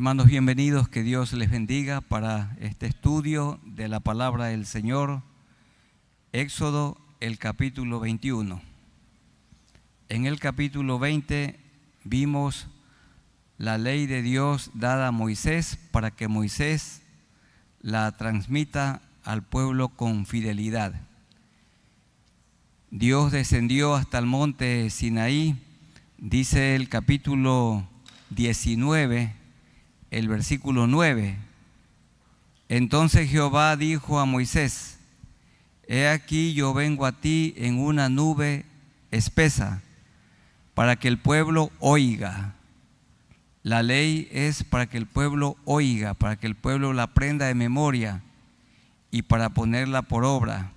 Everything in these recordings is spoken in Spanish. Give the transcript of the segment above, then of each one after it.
Hermanos, bienvenidos, que Dios les bendiga para este estudio de la palabra del Señor. Éxodo, el capítulo 21. En el capítulo 20 vimos la ley de Dios dada a Moisés para que Moisés la transmita al pueblo con fidelidad. Dios descendió hasta el monte Sinaí, dice el capítulo 19, el versículo 9. Entonces Jehová dijo a Moisés: He aquí yo vengo a ti en una nube espesa, para que el pueblo oiga. La ley es para que el pueblo oiga, para que el pueblo la aprenda de memoria y para ponerla por obra,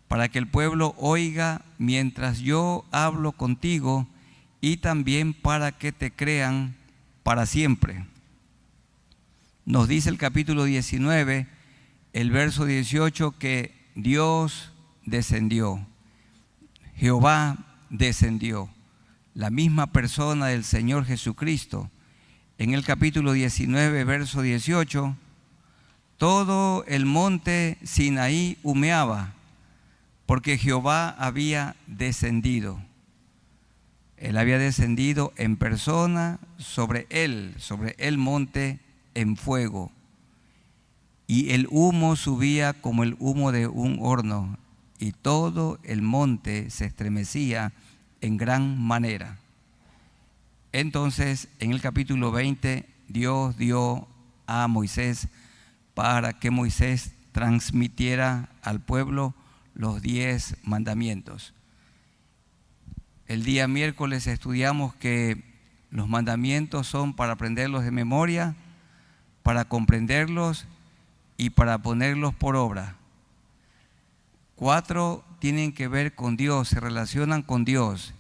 para que el pueblo oiga mientras yo hablo contigo y también para que te crean para siempre. Nos dice el capítulo 19, el verso 18, que Dios descendió, Jehová descendió, la misma persona del Señor Jesucristo. En el capítulo 19, verso 18, todo el monte Sinaí humeaba, porque Jehová había descendido. Él había descendido en persona sobre el monte en fuego, y el humo subía como el humo de un horno, y todo el monte se estremecía en gran manera. Entonces, en el capítulo 20, Dios dio a Moisés para que Moisés transmitiera al pueblo los 10 mandamientos. El día miércoles estudiamos que los mandamientos son para aprenderlos de memoria, para comprenderlos y para ponerlos por obra. 4 tienen que ver con Dios, se relacionan con Dios,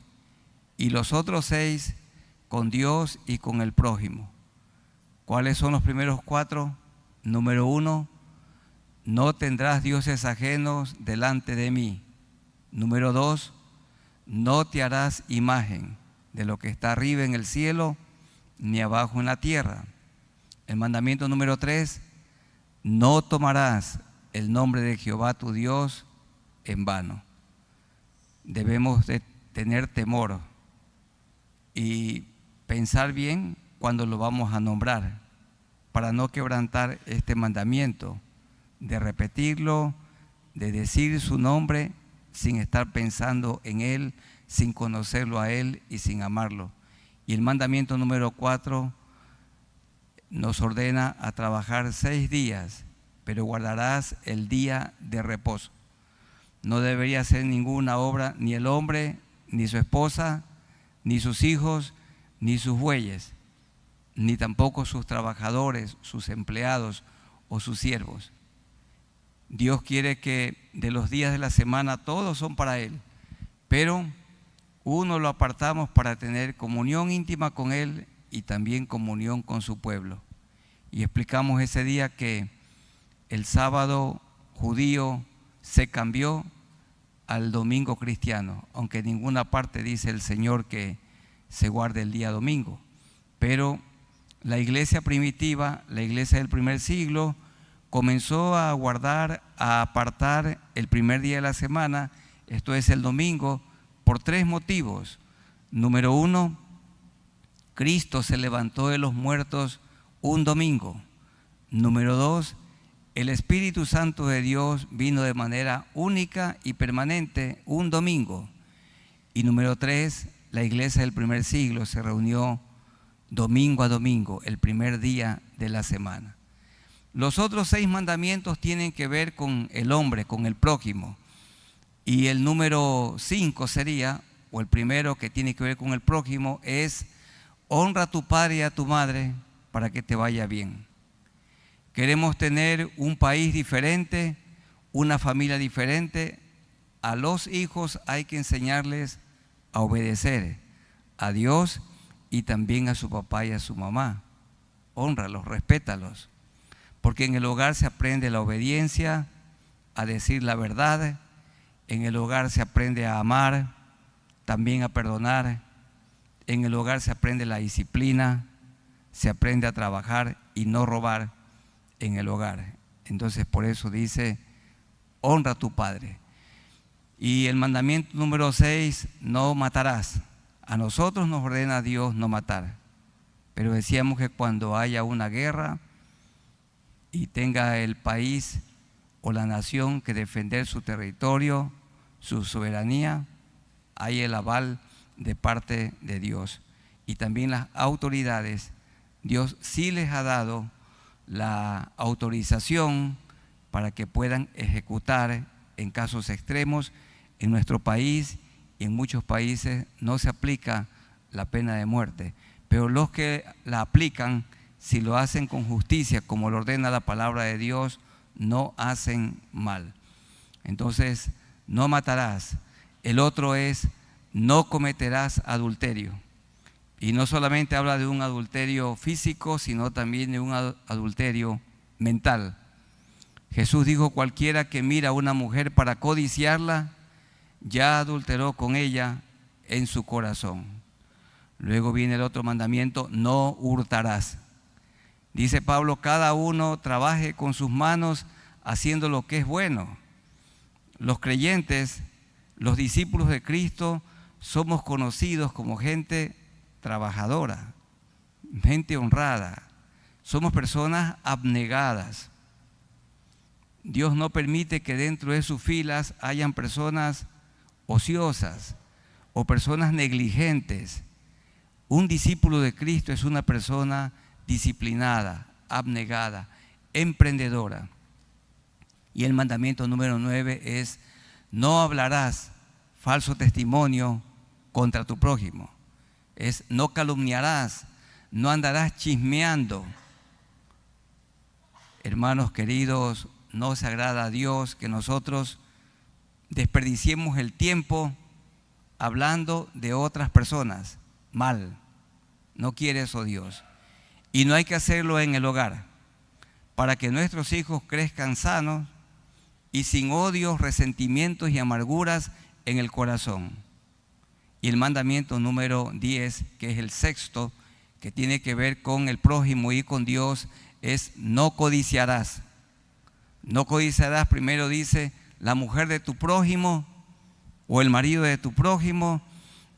y los otros 6 con Dios y con el prójimo. ¿Cuáles son los primeros 4? Número 1, no tendrás dioses ajenos delante de mí. Número 2, no te harás imagen de lo que está arriba en el cielo ni abajo en la tierra. El mandamiento número 3, no tomarás el nombre de Jehová tu Dios en vano. Debemos de tener temor y pensar bien cuando lo vamos a nombrar, para no quebrantar este mandamiento, de repetirlo, de decir su nombre sin estar pensando en Él, sin conocerlo a Él y sin amarlo. Y el mandamiento número 4 nos ordena a trabajar 6 días, pero guardarás el día de reposo. No debería hacer ninguna obra ni el hombre, ni su esposa, ni sus hijos, ni sus bueyes, ni tampoco sus trabajadores, sus empleados o sus siervos. Dios quiere que de los días de la semana todos son para Él, pero uno lo apartamos para tener comunión íntima con Él y también comunión con su pueblo. Y explicamos ese día que el sábado judío se cambió al domingo cristiano, aunque en ninguna parte dice el Señor que se guarde el día domingo. Pero la iglesia primitiva, la iglesia del primer siglo, comenzó a guardar, a apartar el primer día de la semana, esto es el domingo, por 3 motivos. Número 1, Cristo se levantó de los muertos un domingo. Número 2, el Espíritu Santo de Dios vino de manera única y permanente un domingo. Y número 3, la iglesia del primer siglo se reunió domingo a domingo, el primer día de la semana. Los otros 6 mandamientos tienen que ver con el hombre, con el prójimo. Y el número 5 sería, o el primero que tiene que ver con el prójimo, es: honra a tu padre y a tu madre para que te vaya bien. Queremos tener un país diferente, una familia diferente. A los hijos hay que enseñarles a obedecer a Dios y también a su papá y a su mamá. Hónralos, respétalos, porque en el hogar se aprende la obediencia, a decir la verdad. En el hogar se aprende a amar, también a perdonar. En el hogar se aprende la disciplina, se aprende a trabajar y no robar en el hogar. Entonces por eso dice, honra a tu padre. Y el mandamiento número 6, no matarás. A nosotros nos ordena Dios no matar. Pero decíamos que cuando haya una guerra y tenga el país o la nación que defender su territorio, su soberanía, hay el aval de parte de Dios. Y también las autoridades, Dios sí les ha dado la autorización para que puedan ejecutar en casos extremos. En nuestro país y en muchos países no se aplica la pena de muerte, pero los que la aplican, si lo hacen con justicia, como lo ordena la palabra de Dios, no hacen mal. Entonces, no matarás. El otro es, no cometerás adulterio. Y no solamente habla de un adulterio físico, sino también de un adulterio mental. Jesús dijo, cualquiera que mira a una mujer para codiciarla, ya adulteró con ella en su corazón. Luego viene el otro mandamiento, no hurtarás. Dice Pablo, cada uno trabaje con sus manos haciendo lo que es bueno. Los creyentes, los discípulos de Cristo, somos conocidos como gente trabajadora, gente honrada. Somos personas abnegadas. Dios no permite que dentro de sus filas hayan personas ociosas o personas negligentes. Un discípulo de Cristo es una persona disciplinada, abnegada, emprendedora. Y el mandamiento número 9 es, no hablarás falso testimonio contra tu prójimo. Es, no calumniarás, no andarás chismeando. Hermanos queridos, no se agrada a Dios que nosotros desperdiciemos el tiempo hablando de otras personas mal. No quiere eso Dios. Y no hay que hacerlo en el hogar, para que nuestros hijos crezcan sanos y sin odios, resentimientos y amarguras en el corazón. Y el mandamiento número 10, que es el sexto, que tiene que ver con el prójimo y con Dios, es no codiciarás. No codiciarás, primero dice, la mujer de tu prójimo o el marido de tu prójimo.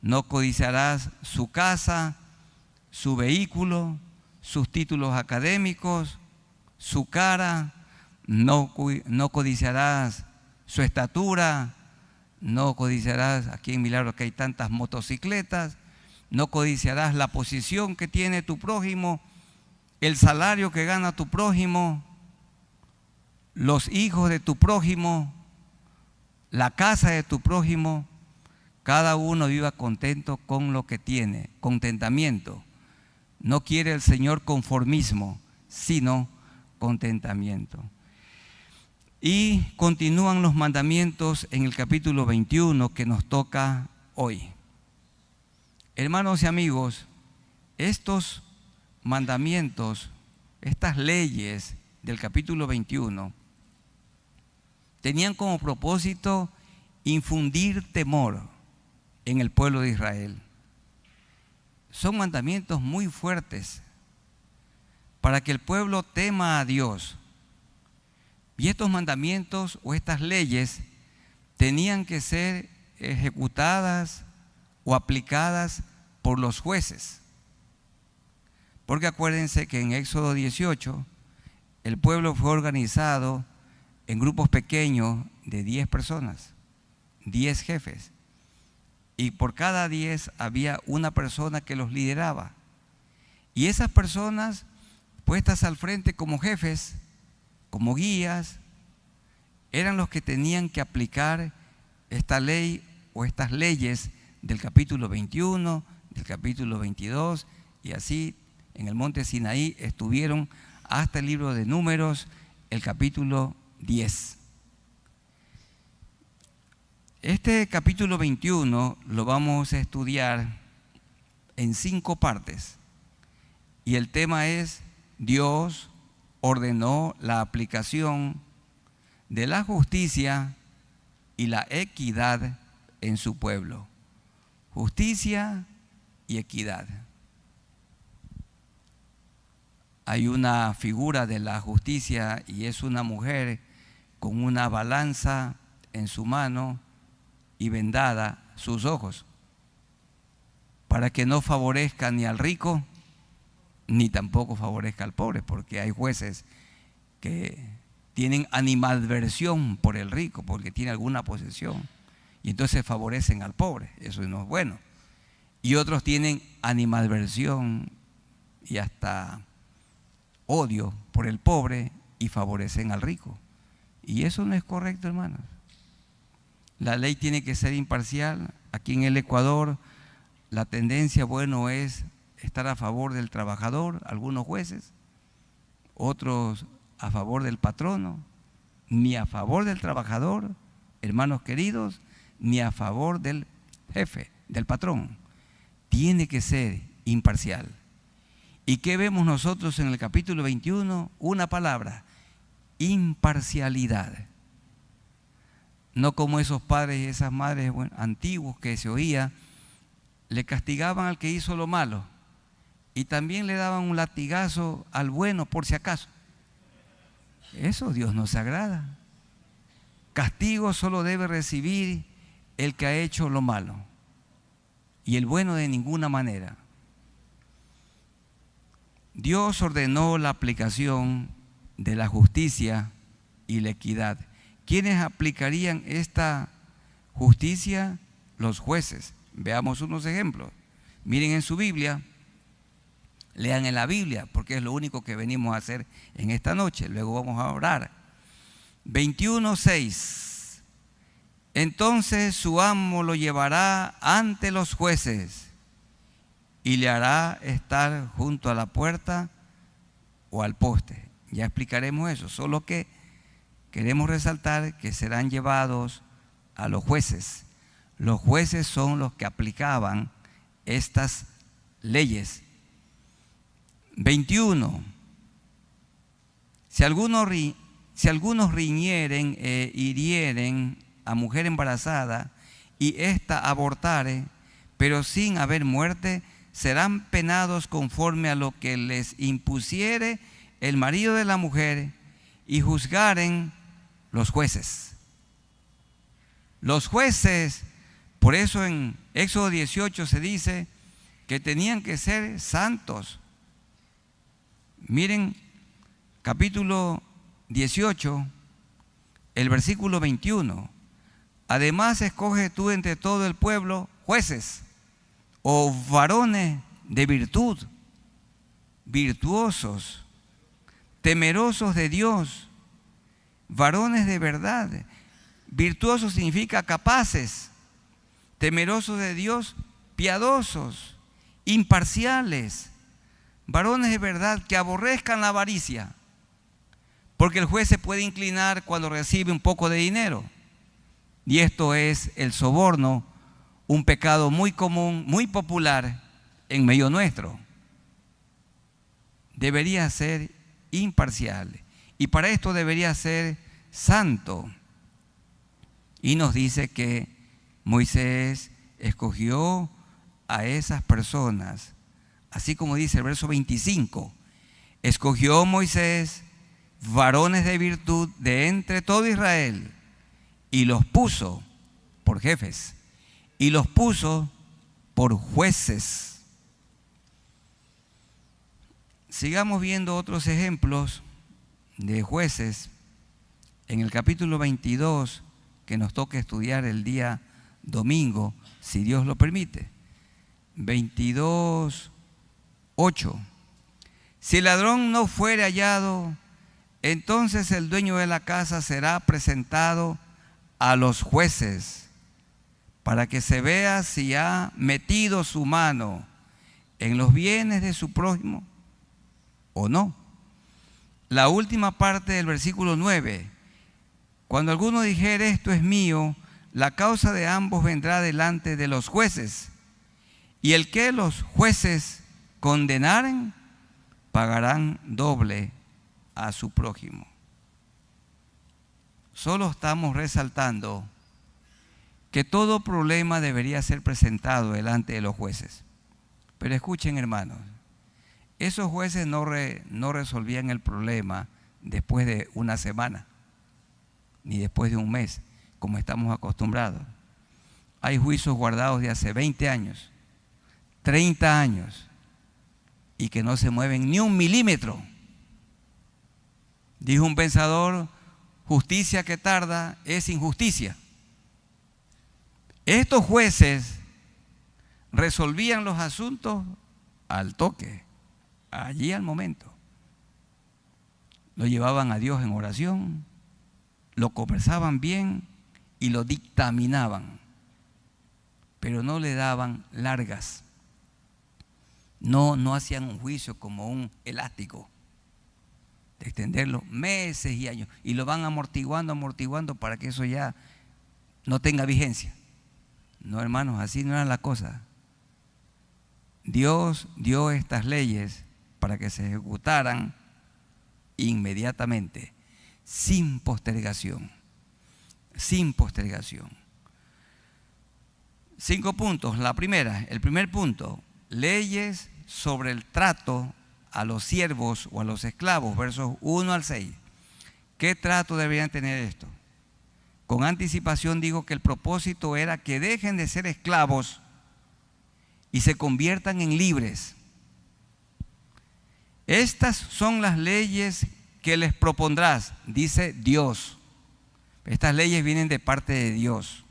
No codiciarás su casa, su vehículo, sus títulos académicos, su cara. No codiciarás su estatura. No codiciarás, aquí en Milagro que hay tantas motocicletas. No codiciarás la posición que tiene tu prójimo, el salario que gana tu prójimo, los hijos de tu prójimo, la casa de tu prójimo. Cada uno viva contento con lo que tiene, contentamiento. No quiere el Señor conformismo, sino contentamiento. Y continúan los mandamientos en el capítulo 21 que nos toca hoy. Hermanos y amigos, estos mandamientos, estas leyes del capítulo 21, tenían como propósito infundir temor en el pueblo de Israel. Son mandamientos muy fuertes para que el pueblo tema a Dios. Y estos mandamientos o estas leyes tenían que ser ejecutadas o aplicadas por los jueces. Porque acuérdense que en Éxodo 18 el pueblo fue organizado en grupos pequeños de 10 personas, 10 jefes. Y por cada 10 había una persona que los lideraba. Y esas personas puestas al frente como jefes, como guías, eran los que tenían que aplicar esta ley o estas leyes del capítulo 21, del capítulo 22, y así en el monte Sinaí estuvieron hasta el libro de Números, el capítulo 10. Este capítulo 21 lo vamos a estudiar en 5 partes y el tema es: Dios ordenó la aplicación de la justicia y la equidad en su pueblo. Justicia y equidad. hay una figura de la justicia y es una mujer con una balanza en su mano y vendada sus ojos, para que no favorezca ni al rico ni tampoco favorezca al pobre, porque hay jueces que tienen animadversión por el rico porque tiene alguna posesión y entonces favorecen al pobre, eso no es bueno. Y otros tienen animadversión y hasta odio por el pobre y favorecen al rico. Y eso no es correcto, hermanos. La ley tiene que ser imparcial. Aquí en el Ecuador la tendencia, bueno, es estar a favor del trabajador, algunos jueces, otros a favor del patrono, ni a favor del trabajador, hermanos queridos, ni a favor del jefe, del patrón. Tiene que ser imparcial. ¿Y qué vemos nosotros en el capítulo 21? Una palabra: imparcialidad. No como esos padres y esas madres antiguos que se oía, le castigaban al que hizo lo malo y también le daban un latigazo al bueno por si acaso. Eso Dios no se agrada. Castigo solo debe recibir el que ha hecho lo malo y el bueno de ninguna manera. Dios ordenó la aplicación de la justicia y la equidad. ¿Quiénes aplicarían esta justicia? Los jueces. Veamos unos ejemplos. Miren en su Biblia, lean en la Biblia, porque es lo único que venimos a hacer en esta noche. Luego vamos a orar. 21:6. Entonces su amo lo llevará ante los jueces y le hará estar junto a la puerta o al poste. Ya explicaremos eso, solo que queremos resaltar que serán llevados a los jueces. Los jueces son los que aplicaban estas leyes. 21. Si algunos riñeren e hirieren a mujer embarazada y ésta abortare, pero sin haber muerte, serán penados conforme a lo que les impusiere el marido de la mujer y juzgaren los jueces. Los jueces, por eso en Éxodo 18 se dice que tenían que ser santos. Miren, capítulo 18, el versículo 21. Además, escoge tú entre todo el pueblo jueces o varones de virtud, virtuosos, temerosos de Dios, varones de verdad. Virtuosos significa capaces, temerosos de Dios, piadosos, imparciales, varones de verdad que aborrezcan la avaricia, porque el juez se puede inclinar cuando recibe un poco de dinero. Y esto es el soborno, un pecado muy común, muy popular en medio nuestro. Debería ser imparcial y para esto debería ser santo. Y nos dice que Moisés escogió a esas personas, así como dice el verso 25, escogió Moisés varones de virtud de entre todo Israel y los puso por jefes y los puso por jueces. Sigamos viendo otros ejemplos de jueces en el capítulo 22 que nos toca estudiar el día domingo, si Dios lo permite. 22:8. Si el ladrón no fuere hallado, entonces el dueño de la casa será presentado a los jueces para que se vea si ha metido su mano en los bienes de su prójimo o no. La última parte del versículo 9. Cuando alguno dijere esto es mío, la causa de ambos vendrá delante de los jueces, y el que los jueces condenaren, pagarán doble a su prójimo. Solo estamos resaltando que todo problema debería ser presentado delante de los jueces. Pero escuchen, hermanos, Esos jueces no resolvían el problema después de una semana, ni después de un mes, como estamos acostumbrados. Hay juicios guardados de hace 20 años, 30 años, y que no se mueven ni un milímetro. Dijo un pensador: justicia que tarda es injusticia. Estos jueces resolvían los asuntos al toque, allí al momento. Lo llevaban a Dios en oración, lo conversaban bien y lo dictaminaban, pero no le daban largas. No hacían un juicio como un elástico, de extenderlo meses y años, y lo van amortiguando para que eso ya no tenga vigencia. No, hermanos, así no era la cosa. Dios dio estas leyes para que se ejecutaran inmediatamente, sin postergación. Sin postergación. 5 puntos. El primer punto: leyes sobre el trato a los siervos o a los esclavos, versos 1 al 6. ¿Qué trato deberían tener esto? Con anticipación digo que el propósito era que dejen de ser esclavos y se conviertan en libres. Estas son las leyes que les propondrás, dice Dios. Estas leyes vienen de parte de Dios.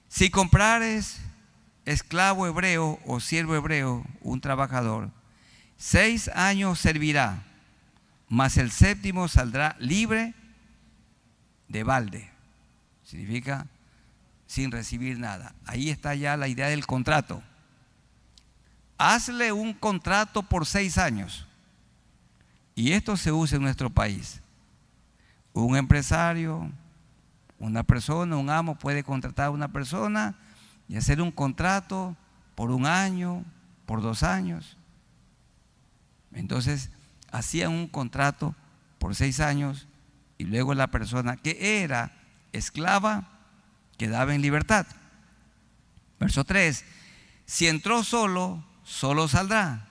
Si comprares esclavo hebreo o siervo hebreo, un trabajador, 6 años servirá, mas el 7º saldrá libre de balde. Significa sin recibir nada. Ahí está ya la idea del contrato. Hazle un contrato por 6 años. Y esto se usa en nuestro país. Un empresario, una persona, un amo puede contratar a una persona y hacer un contrato por 1 año, por 2 años. Entonces, hacían un contrato por 6 años y luego la persona que era esclava quedaba en libertad. Verso 3: si entró solo, solo saldrá.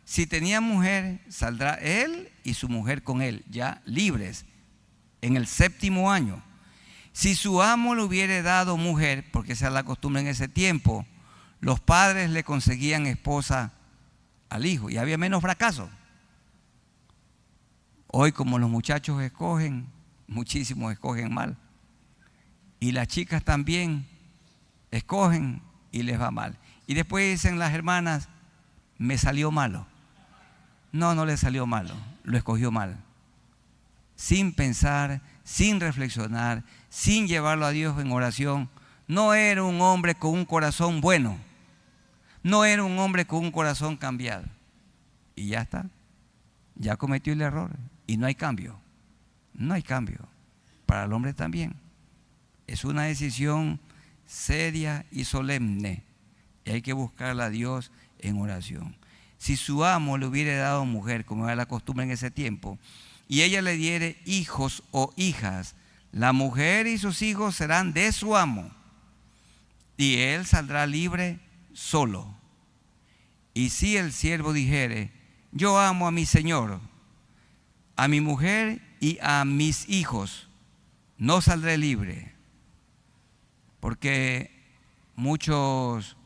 Si tenía mujer, saldrá él y su mujer con él, ya libres, en el 7º año. Si su amo le hubiere dado mujer, porque esa es la costumbre en ese tiempo, los padres le conseguían esposa al hijo y había menos fracaso. Hoy, como los muchachos escogen, muchísimos escogen mal. Y las chicas también escogen y les va mal. Y después dicen las hermanas: me salió malo. No le salió malo, lo escogió mal. Sin pensar, sin reflexionar, sin llevarlo a Dios en oración. No era un hombre con un corazón bueno. No era un hombre con un corazón cambiado. Y ya está. Ya cometió el error. Y no hay cambio. No hay cambio. Para el hombre también. Es una decisión seria y solemne. Y hay que buscarla a Dios en oración. Si su amo le hubiera dado mujer, como era la costumbre en ese tiempo, y ella le diere hijos o hijas, la mujer y sus hijos serán de su amo, y él saldrá libre solo. Y si el siervo dijere: yo amo a mi señor, a mi mujer y a mis hijos, no saldré libre. Porque muchos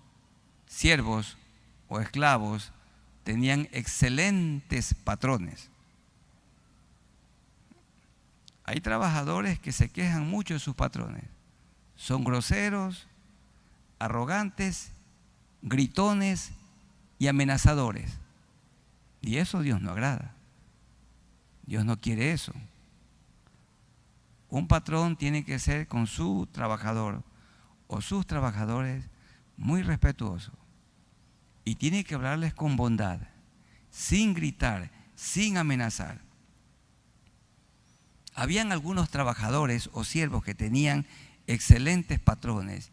siervos o esclavos tenían excelentes patrones. Hay trabajadores que se quejan mucho de sus patrones. Son groseros, arrogantes, gritones y amenazadores. Y eso Dios no agrada. Dios no quiere eso. Un patrón tiene que ser con su trabajador o sus trabajadores muy respetuoso. Y tiene que hablarles con bondad, sin gritar, sin amenazar. Habían algunos trabajadores o siervos que tenían excelentes patrones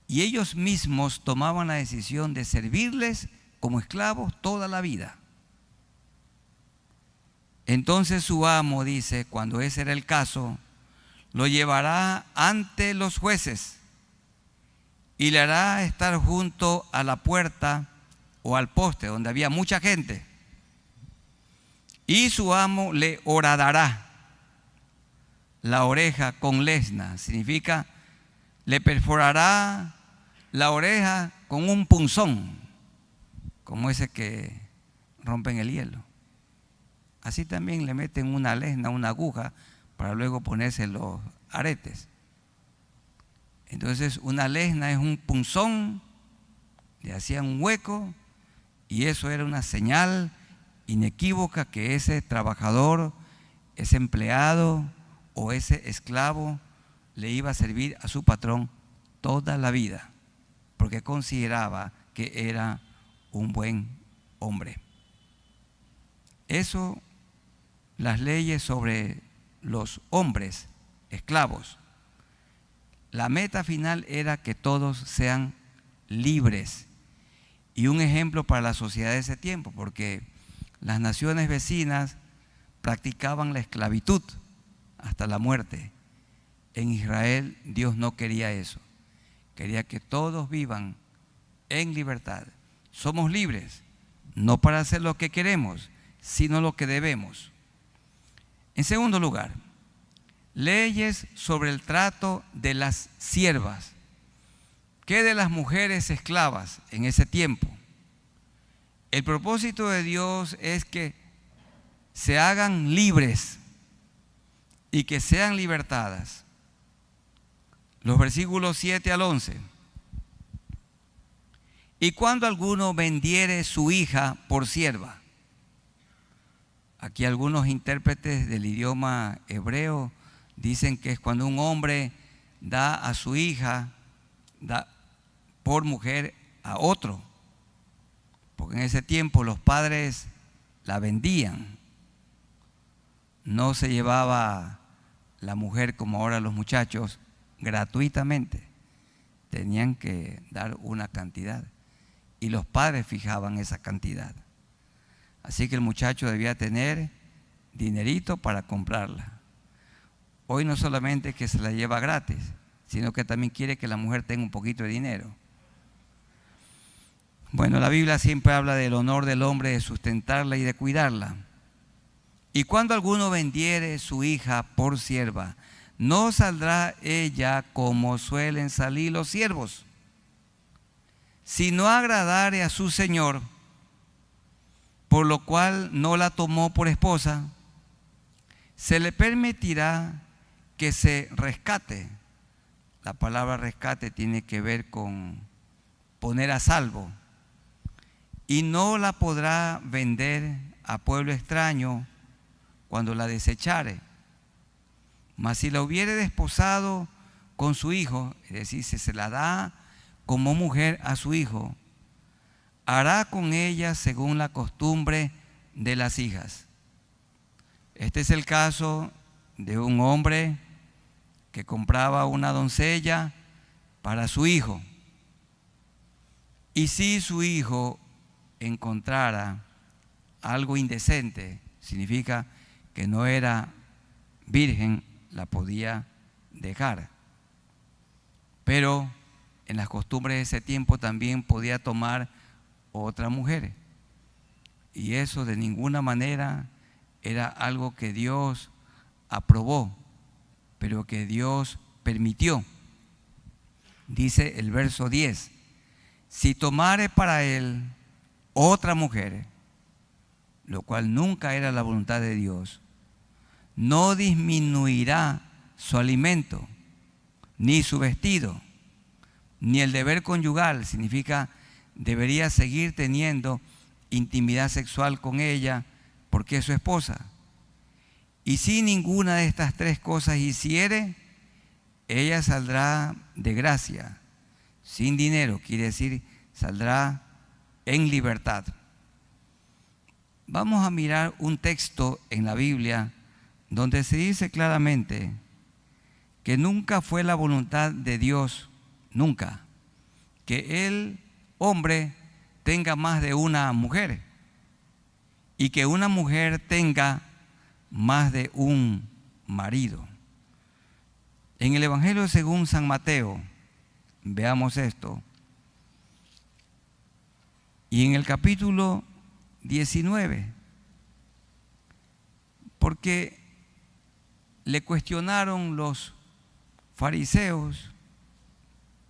y ellos mismos tomaban la decisión de servirles como esclavos toda la vida. Entonces su amo, dice, cuando ese era el caso, lo llevará ante los jueces y le hará estar junto a la puerta o al poste donde había mucha gente, y su amo le horadará la oreja con lesna, significa le perforará la oreja con un punzón, como ese que rompen el hielo. Así también le meten una lesna, una aguja, para luego ponerse los aretes. Entonces una lesna es un punzón, le hacían un hueco, y eso era una señal inequívoca que ese trabajador, ese empleado o ese esclavo le iba a servir a su patrón toda la vida, porque consideraba que era un buen hombre. Eso, las leyes sobre los hombres esclavos. La meta final era que todos sean libres, y un ejemplo para la sociedad de ese tiempo, porque las naciones vecinas practicaban la esclavitud hasta la muerte. En Israel Dios no quería eso, quería que todos vivan en libertad. Somos libres, no para hacer lo que queremos, sino lo que debemos. En segundo lugar, leyes sobre el trato de las siervas. ¿Qué de las mujeres esclavas en ese tiempo? El propósito de Dios es que se hagan libres y que sean libertadas. Los versículos 7 al 11. Y cuando alguno vendiere su hija por sierva. Aquí algunos intérpretes del idioma hebreo dicen que es cuando un hombre da a su hija, da por mujer a otro, porque en ese tiempo los padres la vendían, no se llevaba la mujer como ahora los muchachos gratuitamente, tenían que dar una cantidad y los padres fijaban esa cantidad, así que el muchacho debía tener dinerito para comprarla. Hoy no solamente que se la lleva gratis, sino que también quiere que la mujer tenga un poquito de dinero. Bueno, la Biblia siempre habla del honor del hombre, de sustentarla y de cuidarla. Y cuando alguno vendiere su hija por sierva, no saldrá ella como suelen salir los siervos, si no agradare a su señor, por lo cual no la tomó por esposa, se le permitirá que se rescate. La palabra rescate tiene que ver con poner a salvo. Y no la podrá vender a pueblo extraño cuando la desechare. Mas si la hubiere desposado con su hijo, es decir, si se la da como mujer a su hijo, hará con ella según la costumbre de las hijas. Este es el caso de un hombre que compraba una doncella para su hijo. Y si su hijo encontrara algo indecente, significa que no era virgen, la podía dejar. Pero en las costumbres de ese tiempo también podía tomar otra mujer. Y eso de ninguna manera era algo que Dios aprobó, pero que Dios permitió. Dice el verso 10, si tomare para él otra mujer, lo cual nunca era la voluntad de Dios, no disminuirá su alimento, ni su vestido, ni el deber conyugal, significa debería seguir teniendo intimidad sexual con ella porque es su esposa. Y si ninguna de estas tres cosas hiciere, ella saldrá de gracia, sin dinero, quiere decir, saldrá en libertad. Vamos a mirar un texto en la Biblia donde se dice claramente que nunca fue la voluntad de Dios, nunca, que el hombre tenga más de una mujer y que una mujer tenga más de un marido. En el Evangelio según San Mateo, veamos esto. Y en el capítulo 19, porque le cuestionaron los fariseos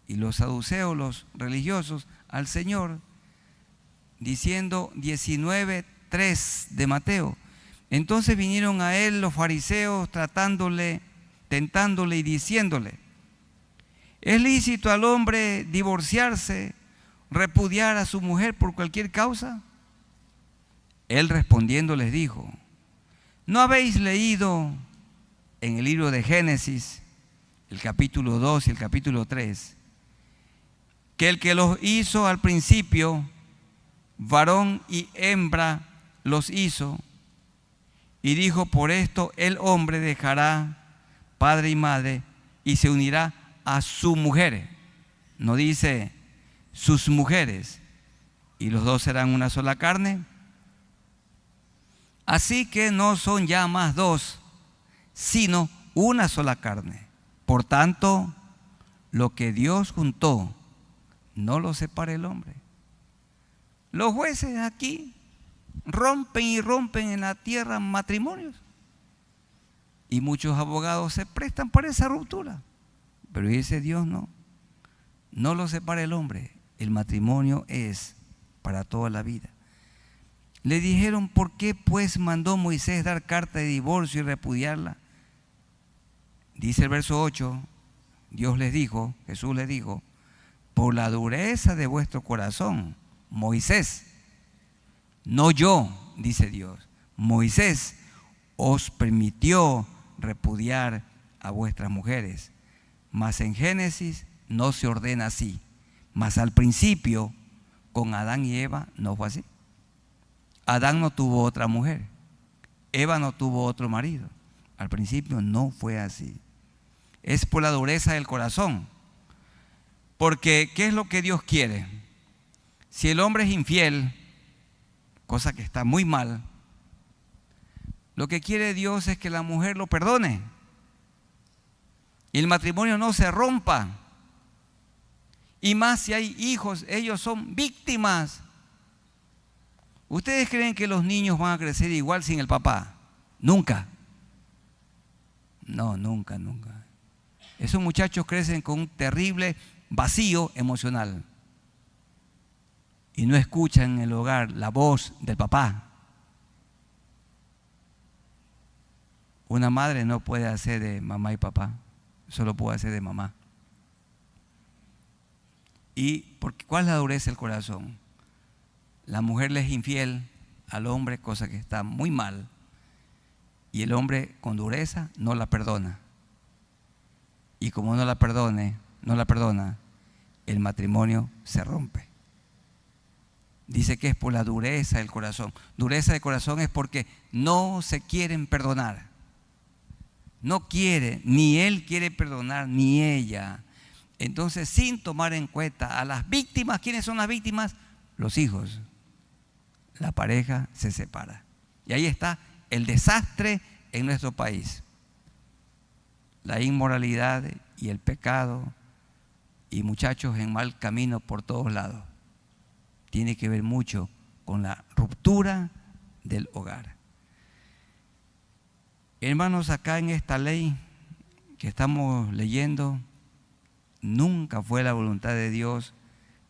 y los saduceos, los religiosos, al Señor, diciendo 19:3 de Mateo. Entonces vinieron a él los fariseos tratándole, tentándole y diciéndole: ¿es lícito al hombre divorciarse, repudiar a su mujer por cualquier causa? Él respondiendo les dijo: ¿no habéis leído en el libro de Génesis, el capítulo 2 y el capítulo 3, que el que los hizo al principio, varón y hembra los hizo? Y dijo: por esto el hombre dejará padre y madre y se unirá a su mujer. No dice sus mujeres, y los dos serán una sola carne. Así que no son ya más dos, sino una sola carne. Por tanto, lo que Dios juntó, no lo separe el hombre. Los jueces aquí rompen y rompen en la tierra matrimonios, y muchos abogados se prestan para esa ruptura, pero dice Dios: no lo separe el hombre, el matrimonio es para toda la vida. Le dijeron: ¿por qué pues mandó Moisés dar carta de divorcio y repudiarla? Dice el verso 8, Dios les dijo, Jesús les dijo: por la dureza de vuestro corazón, Moisés, no yo, dice Dios, Moisés os permitió repudiar a vuestras mujeres, mas en Génesis no se ordena así, mas al principio con Adán y Eva no fue así. Adán no tuvo otra mujer, Eva no tuvo otro marido, al principio no fue así. Es por la dureza del corazón, porque ¿qué es lo que Dios quiere? Si el hombre es infiel, cosa que está muy mal, lo que quiere Dios es que la mujer lo perdone y el matrimonio no se rompa. Y más si hay hijos, ellos son víctimas. ¿Ustedes creen que los niños van a crecer igual sin el papá? Nunca. No, nunca. Esos muchachos crecen con un terrible vacío emocional y no escuchan en el hogar la voz del papá. Una madre no puede hacer de mamá y papá, solo puede hacer de mamá. ¿Y cuál es la dureza del corazón? La mujer le es infiel al hombre, cosa que está muy mal, y el hombre con dureza no la perdona. Y como no la perdona, el matrimonio se rompe. Dice que es por la dureza del corazón. Dureza del corazón es porque no se quieren perdonar. No quiere, ni él quiere perdonar, ni ella. Entonces, sin tomar en cuenta a las víctimas, ¿quiénes son las víctimas? Los hijos. La pareja se separa. Y ahí está el desastre en nuestro país. La inmoralidad y el pecado, y muchachos en mal camino por todos lados. Tiene que ver mucho con la ruptura del hogar. Hermanos, acá en esta ley que estamos leyendo, nunca fue la voluntad de Dios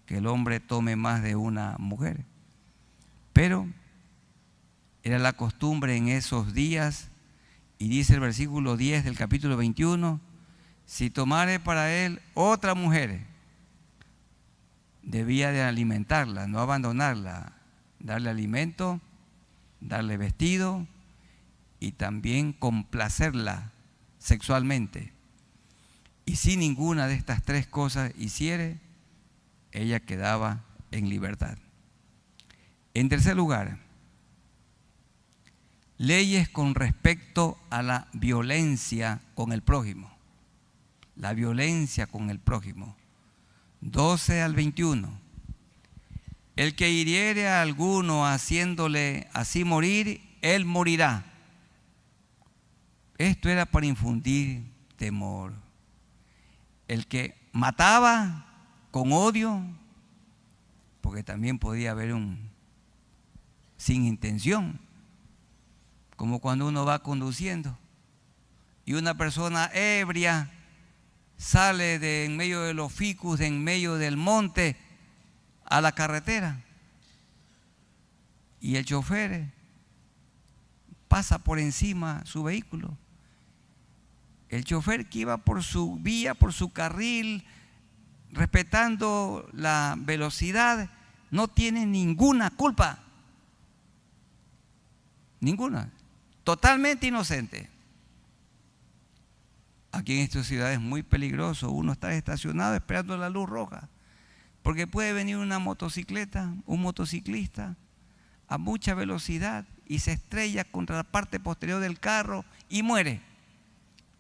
que el hombre tome más de una mujer. Pero era la costumbre en esos días, y dice el versículo 10 del capítulo 21, si tomare para él otra mujer, debía de alimentarla, no abandonarla, darle alimento, darle vestido y también complacerla sexualmente. Y si ninguna de estas tres cosas hiciere, ella quedaba en libertad. En tercer lugar, leyes con respecto a la violencia con el prójimo. La violencia con el prójimo. 12 al 21. El que hiriere a alguno haciéndole así morir, él morirá. Esto era para infundir temor. El que mataba con odio, porque también podía haber sin intención, como cuando uno va conduciendo y una persona ebria sale de en medio de los ficus, de en medio del monte a la carretera, y el chofer pasa por encima su vehículo. El chofer que iba por su vía, por su carril, respetando la velocidad, no tiene ninguna culpa. Ninguna. Totalmente inocente. Aquí en esta ciudad es muy peligroso uno estar estacionado esperando la luz roja, porque puede venir una motocicleta, un motociclista a mucha velocidad y se estrella contra la parte posterior del carro y muere.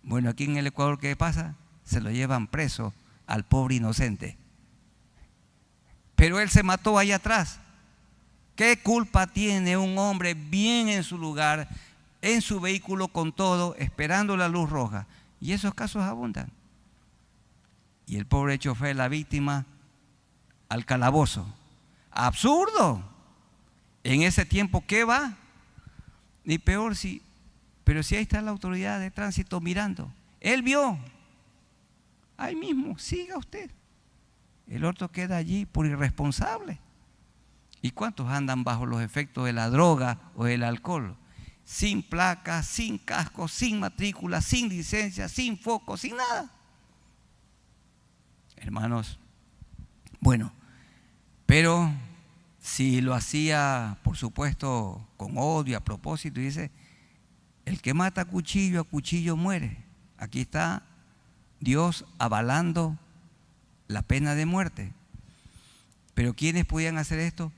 Bueno, aquí en el Ecuador, ¿qué pasa? Se lo llevan preso al pobre inocente. Pero él se mató ahí atrás. ¿Qué culpa tiene un hombre bien en su lugar, en su vehículo con todo, esperando la luz roja? Y esos casos abundan. Y el pobre chofer, la víctima, al calabozo. ¡Absurdo! En ese tiempo, ¿qué va? Ni peor pero si ahí está la autoridad de tránsito mirando. Él vio. Ahí mismo, siga usted. El otro queda allí por irresponsable. ¿Y cuántos andan bajo los efectos de la droga o del alcohol? Sin placa, sin casco, sin matrícula, sin licencia, sin foco, sin nada. Hermanos, bueno, pero si lo hacía, por supuesto, con odio, a propósito, dice, el que mata a cuchillo muere. Aquí está Dios avalando la pena de muerte. Pero ¿quiénes podían hacer esto?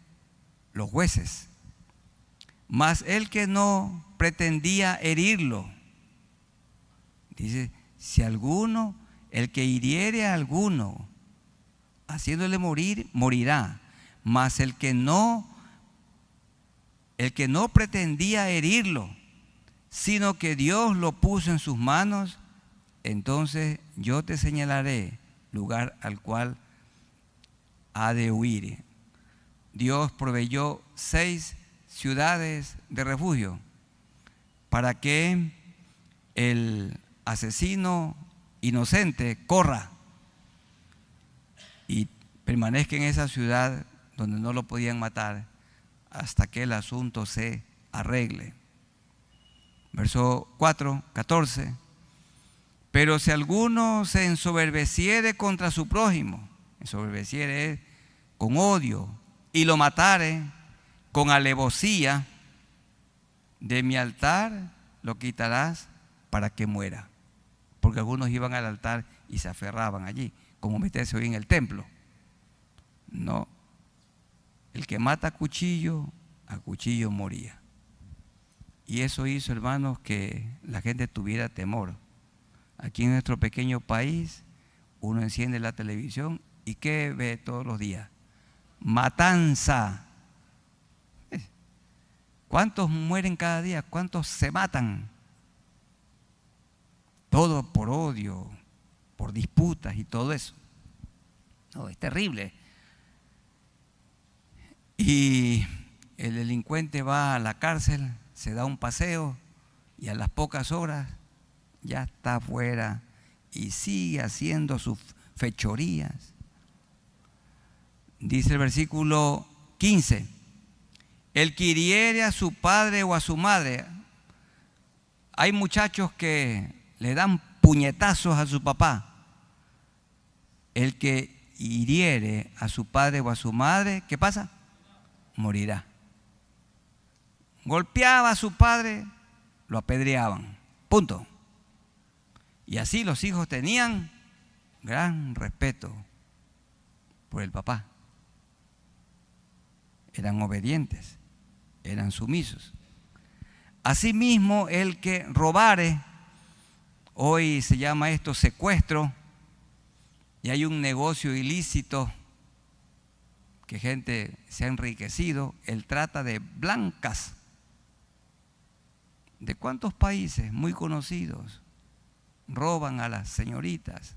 Los jueces. Mas el que no pretendía herirlo, dice, si alguno, el que hiriere a alguno, haciéndole morir, morirá. Mas el que no pretendía herirlo, sino que Dios lo puso en sus manos, entonces yo te señalaré lugar al cual ha de huir. Dios proveyó 6 ciudades de refugio para que el asesino inocente corra y permanezca en esa ciudad donde no lo podían matar hasta que el asunto se arregle. Verso 4, 14. Pero si alguno se ensoberbeciere contra su prójimo, ensoberbeciere es con odio, y lo matare con alevosía, de mi altar lo quitarás para que muera. Porque algunos iban al altar y se aferraban allí, como meterse hoy en el templo. No, el que mata a cuchillo moría. Y eso hizo, hermanos, que la gente tuviera temor. Aquí en nuestro pequeño país, uno enciende la televisión y ¿qué ve todos los días? Matanza. ¿Cuántos mueren cada día? ¿Cuántos se matan? Todo por odio, por disputas y todo eso. No, es terrible. Y el delincuente va a la cárcel, se da un paseo y a las pocas horas ya está afuera y sigue haciendo sus fechorías. Dice el versículo 15, el que hiriere a su padre o a su madre. Hay muchachos que le dan puñetazos a su papá. El que hiriere a su padre o a su madre, ¿qué pasa? Morirá. Golpeaba a su padre, lo apedreaban. Punto. Y así los hijos tenían gran respeto por el papá. Eran obedientes, eran sumisos. Asimismo, el que robare, hoy se llama esto secuestro, y hay un negocio ilícito que gente se ha enriquecido, el trata de blancas. ¿De cuántos países muy conocidos roban a las señoritas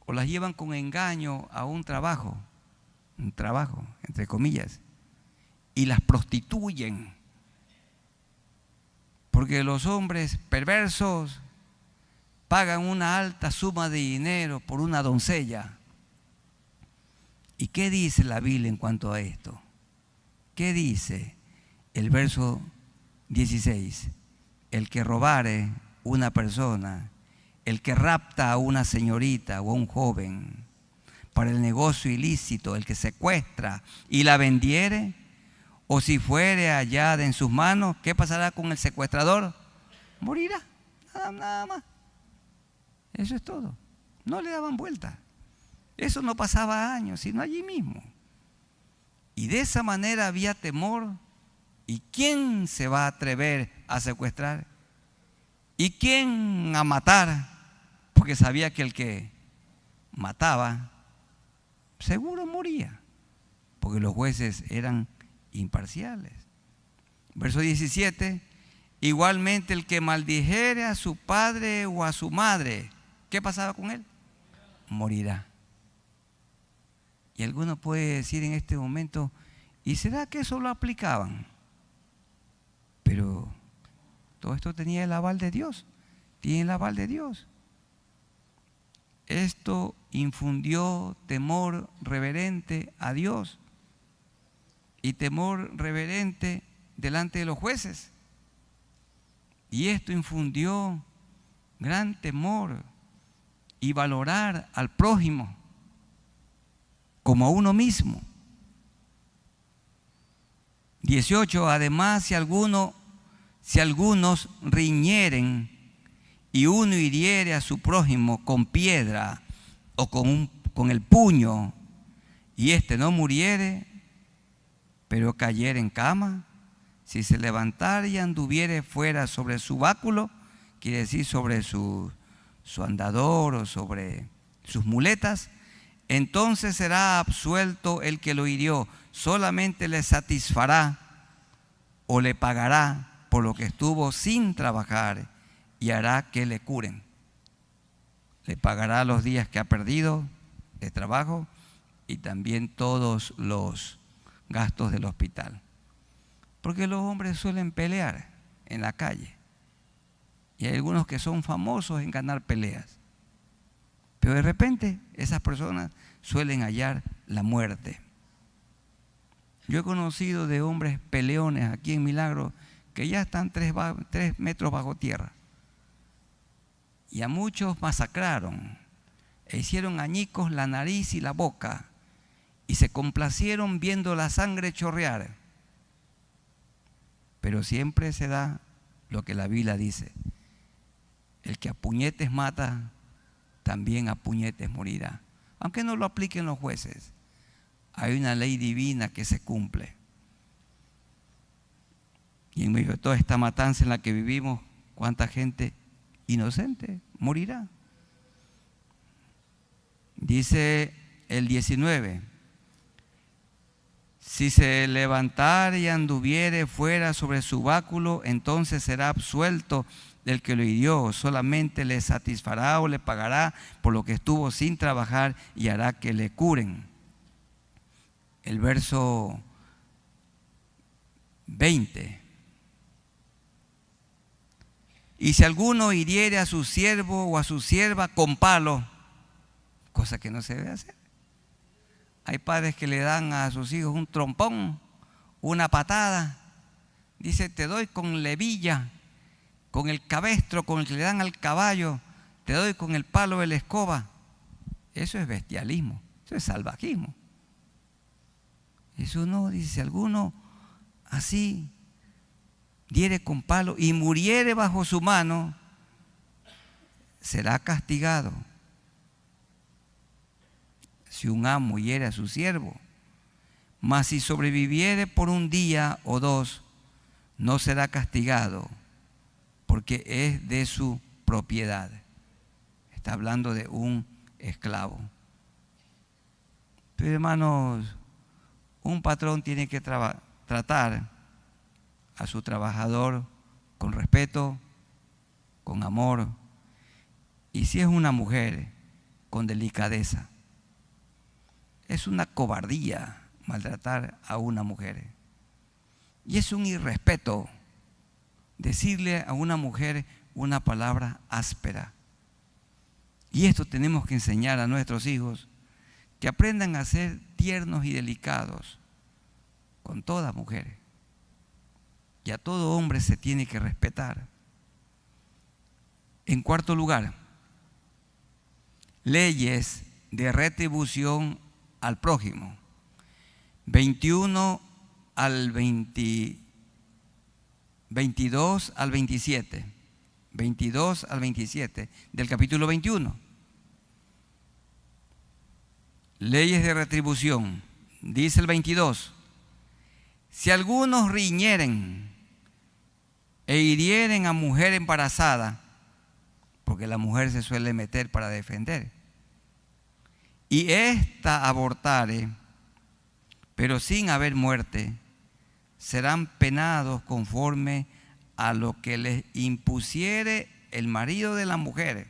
o las llevan con engaño a un trabajo? un trabajo, entre comillas, y las prostituyen. Porque los hombres perversos pagan una alta suma de dinero por una doncella. ¿Y qué dice la Biblia en cuanto a esto? ¿Qué dice el verso 16? El que robare una persona, el que rapta a una señorita o a un joven para el negocio ilícito, el que secuestra y la vendiere, o si fuere hallada en sus manos, ¿qué pasará con el secuestrador? Morirá, nada más. Eso es todo. No le daban vuelta. Eso no pasaba años, sino allí mismo. Y de esa manera había temor. ¿Y quién se va a atrever a secuestrar? ¿Y quién a matar? Porque sabía que el que mataba seguro moría, porque los jueces eran imparciales. Verso 17, igualmente el que maldijere a su padre o a su madre, ¿qué pasaba con él? Morirá. Y alguno puede decir en este momento, ¿y será que eso lo aplicaban? Pero todo esto tenía el aval de Dios, tiene el aval de Dios. Esto infundió temor reverente a Dios y temor reverente delante de los jueces. Y esto infundió gran temor y valorar al prójimo como a uno mismo. 18. Además, si algunos riñeren y uno hiriere a su prójimo con piedra o con el puño, y éste no muriere, pero cayere en cama, si se levantare y anduviere fuera sobre su báculo, quiere decir sobre su andador o sobre sus muletas, entonces será absuelto el que lo hirió, solamente le satisfará o le pagará por lo que estuvo sin trabajar y hará que le curen. Le pagará los días que ha perdido de trabajo y también todos los gastos del hospital. Porque los hombres suelen pelear en la calle y hay algunos que son famosos en ganar peleas, pero de repente esas personas suelen hallar la muerte. Yo he conocido de hombres peleones aquí en Milagro que ya están 3 metros bajo tierra, y a muchos masacraron e hicieron añicos la nariz y la boca y se complacieron viendo la sangre chorrear. Pero siempre se da lo que la Biblia dice: el que a puñetes mata, también a puñetes morirá. Aunque no lo apliquen los jueces, hay una ley divina que se cumple. Y en medio de toda esta matanza en la que vivimos, ¿cuánta gente inocente morirá? Dice el 19: si se levantare y anduviere fuera sobre su báculo, entonces será absuelto del que lo hirió, solamente le satisfará o le pagará por lo que estuvo sin trabajar y hará que le curen. El verso 20: y si alguno hiriere a su siervo o a su sierva con palo, cosa que no se debe hacer. Hay padres que le dan a sus hijos un trompón, una patada. Dice: te doy con levilla, con el cabestro con el que le dan al caballo, te doy con el palo de la escoba. Eso es bestialismo, eso es salvajismo. Eso no, dice: si alguno así diere con palo y muriere bajo su mano, será castigado. Si un amo hiere a su siervo, mas si sobreviviere por un día o 2, no será castigado, porque es de su propiedad. Está hablando de un esclavo. Pero hermanos, un patrón tiene que tratar a su trabajador con respeto, con amor, y si es una mujer, con delicadeza. Es una cobardía maltratar a una mujer. Y es un irrespeto decirle a una mujer una palabra áspera. Y esto tenemos que enseñar a nuestros hijos, que aprendan a ser tiernos y delicados con toda mujer. Y a todo hombre se tiene que respetar. En cuarto lugar, leyes de retribución al prójimo. 22 al 27. 22 al 27 del capítulo 21. Leyes de retribución. Dice el 22. Si algunos riñeren e hirieren a mujer embarazada, porque la mujer se suele meter para defender, y ésta abortare, pero sin haber muerte, serán penados conforme a lo que les impusiere el marido de la mujer,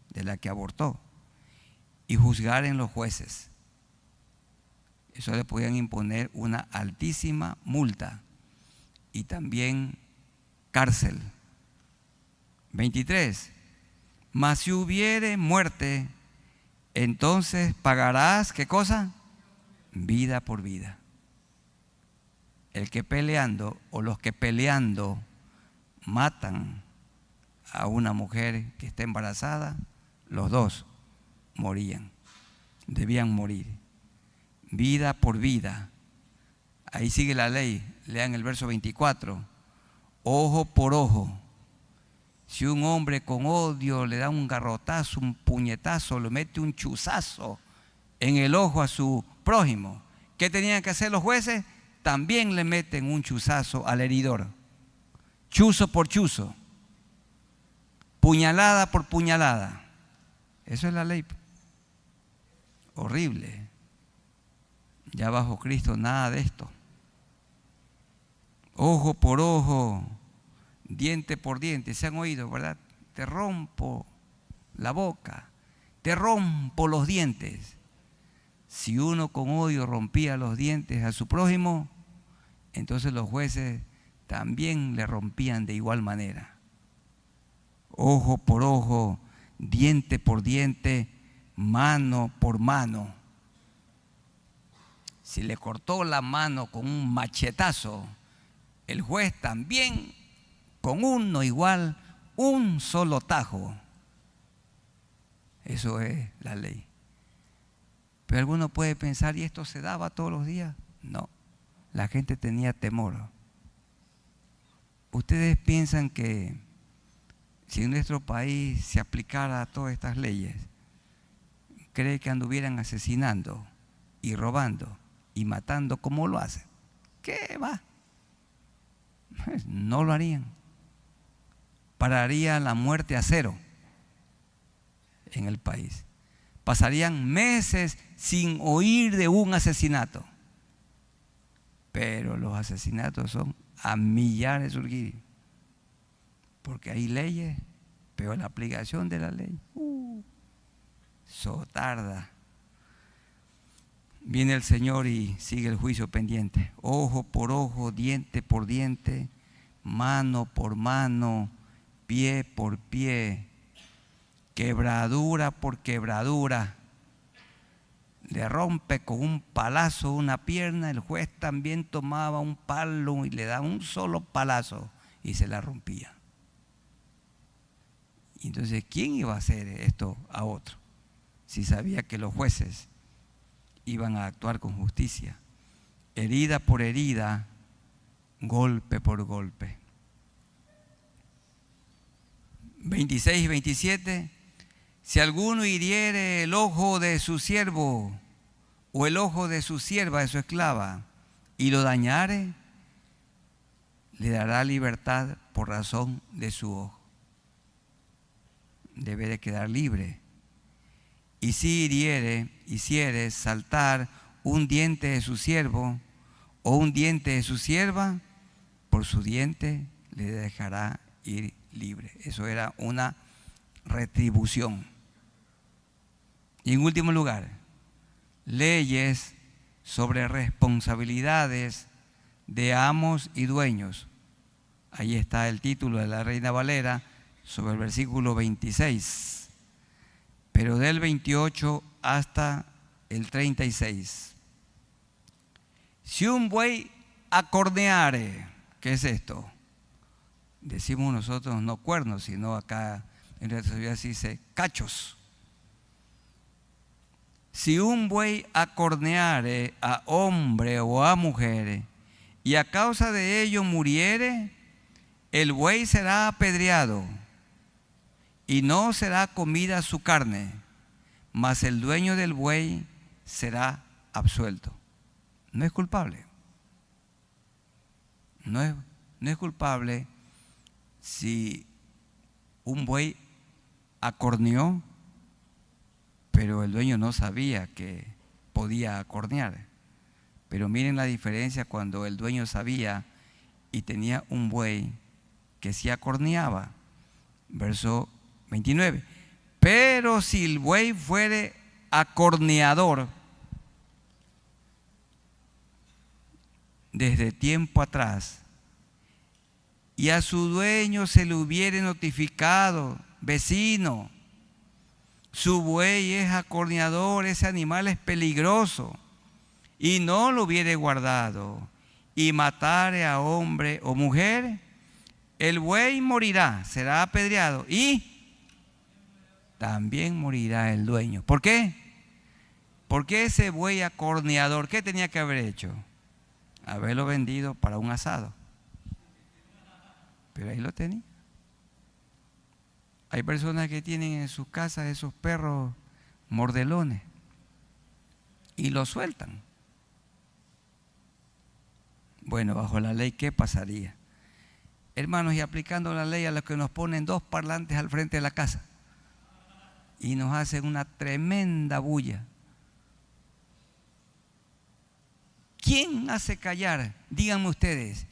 de la que abortó, y juzgaren los jueces. Eso le podían imponer una altísima multa y también cárcel. 23. Mas si hubiere muerte, entonces pagarás, ¿qué cosa? Vida por vida. El que peleando o los que peleando matan a una mujer que está embarazada, los dos morían, debían morir. Vida por vida. Ahí sigue la ley. Lean el verso 24. Ojo por ojo. Si un hombre con odio le da un garrotazo, un puñetazo, le mete un chuzazo en el ojo a su prójimo, ¿qué tenían que hacer los jueces? También le meten un chuzazo al heridor. Chuzo por chuzo. Puñalada por puñalada. Eso es la ley. Horrible. Ya bajo Cristo nada de esto. Ojo por ojo, diente por diente. Se han oído, ¿verdad? Te rompo la boca, te rompo los dientes. Si uno con odio rompía los dientes a su prójimo, entonces los jueces también le rompían de igual manera. Ojo por ojo, diente por diente, mano por mano. Si le cortó la mano con un machetazo, el juez también con uno igual, un solo tajo. Eso es la ley. Pero alguno puede pensar, ¿y esto se daba todos los días? No, la gente tenía temor. ¿Ustedes piensan que si en nuestro país se aplicara todas estas leyes, cree que anduvieran asesinando y robando y matando como lo hacen? ¿Qué va? No lo harían. Pararía la muerte a cero en el país. Pasarían meses sin oír de un asesinato. Pero los asesinatos son a millares de surgir. Porque hay leyes, pero la aplicación de la ley, eso tarda. Viene el Señor y sigue el juicio pendiente. Ojo por ojo, diente por diente, mano por mano, pie por pie, quebradura por quebradura. Le rompe con un palazo una pierna, el juez también tomaba un palo y le daba un solo palazo y se la rompía. Y entonces, ¿quién iba a hacer esto a otro? Si sabía que los jueces iban a actuar con justicia. Herida por herida, golpe por golpe. 26 y 27. Si alguno hiriere el ojo de su siervo o el ojo de su sierva, de su esclava, y lo dañare, le dará libertad por razón de su ojo. Debe de quedar libre. Y si hiciere saltar un diente de su siervo o un diente de su sierva, por su diente le dejará ir libre. Eso era una retribución. Y en último lugar, leyes sobre responsabilidades de amos y dueños. Ahí está el título de la Reina Valera sobre el versículo 26, pero del 28 hasta el 36. Si un buey acorneare, ¿qué es esto? Decimos nosotros no cuernos, sino acá en nuestra sociedad se dice cachos. Si un buey acorneare a hombre o a mujer y a causa de ello muriere, el buey será apedreado y no será comida su carne, mas el dueño del buey será absuelto. No es culpable. No es culpable si un buey acorneó, pero el dueño no sabía que podía acornear. Pero miren la diferencia cuando el dueño sabía y tenía un buey que sí acorneaba. Verso 29. Pero si el buey fuere acorneador desde tiempo atrás y a su dueño se le hubiere notificado, vecino, su buey es acorneador, ese animal es peligroso, y no lo hubiere guardado, y matare a hombre o mujer, el buey morirá, será apedreado, y también morirá el dueño. ¿Por qué? Porque ese buey acorneador, ¿qué tenía que haber hecho? Haberlo vendido para un asado. Pero ahí lo tenía. Hay personas que tienen en sus casas esos perros mordelones y los sueltan. Bueno, bajo la ley, ¿qué pasaría? Hermanos, y aplicando la ley a los que nos ponen 2 parlantes al frente de la casa y nos hacen una tremenda bulla. ¿Quién hace callar? Díganme ustedes,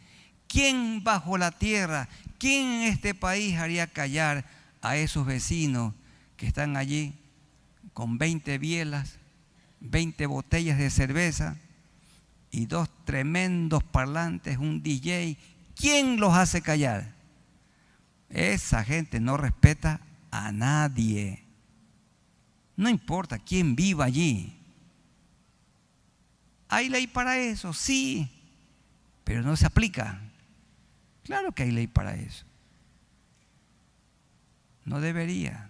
¿quién bajo la tierra, quién en este país haría callar a esos vecinos que están allí con 20 bielas, 20 botellas de cerveza y 2 tremendos parlantes, un DJ? ¿Quién los hace callar? Esa gente no respeta a nadie. No importa quién viva allí. ¿Hay ley para eso? Sí, pero no se aplica. Claro que hay ley para eso. No debería.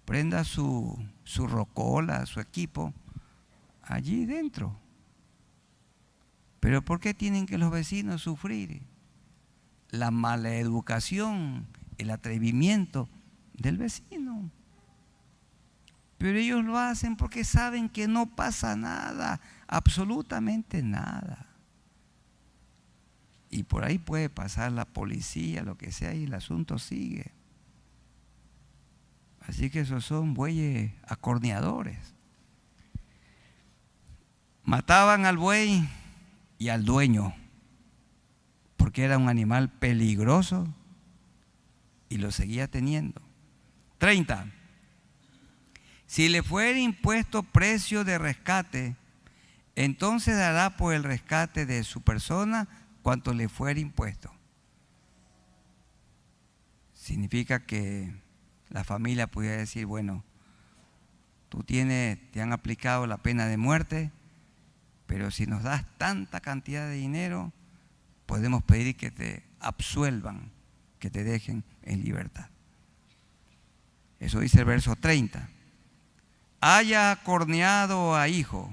Prenda su rocola, su equipo, allí dentro. Pero ¿por qué tienen que los vecinos sufrir la mala educación, el atrevimiento del vecino? Pero ellos lo hacen porque saben que no pasa nada, absolutamente nada. Y por ahí puede pasar la policía, lo que sea, y el asunto sigue. Así que esos son bueyes acorneadores. Mataban al buey y al dueño, porque era un animal peligroso y lo seguía teniendo. 30. Si le fuera impuesto precio de rescate, entonces dará por el rescate de su persona cuanto le fuera impuesto. Significa que la familia pudiera decir, bueno, te han aplicado la pena de muerte, pero si nos das tanta cantidad de dinero, podemos pedir que te absuelvan, que te dejen en libertad. Eso dice el verso 30. Haya acorneado a hijo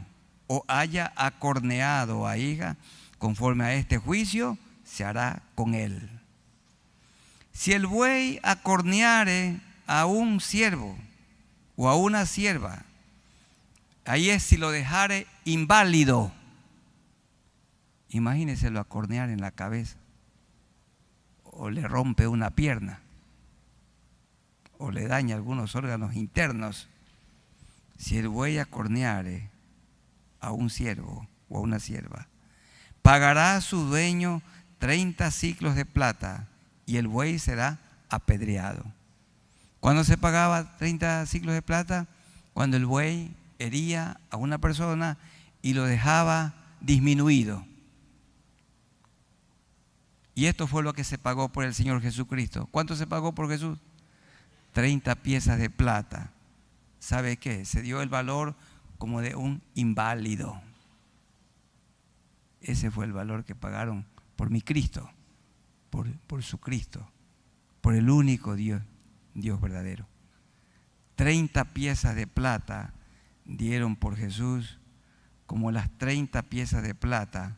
o haya acorneado a hija, conforme a este juicio, se hará con él. Si el buey acorneare a un siervo o a una sierva, ahí es si lo dejare inválido. Imagínese lo acornear en la cabeza, o le rompe una pierna, o le daña algunos órganos internos. Si el buey acorneare a un siervo o a una sierva, pagará a su dueño 30 siclos de plata y el buey será apedreado. ¿Cuándo se pagaba 30 siclos de plata? Cuando el buey hería a una persona y lo dejaba disminuido. Y esto fue lo que se pagó por el Señor Jesucristo. ¿Cuánto se pagó por Jesús? 30 piezas de plata. ¿Sabe qué? Se dio el valor como de un inválido. Ese fue el valor que pagaron por mi Cristo, por su Cristo, por el único Dios verdadero. 30 piezas de plata dieron por Jesús, como las 30 piezas de plata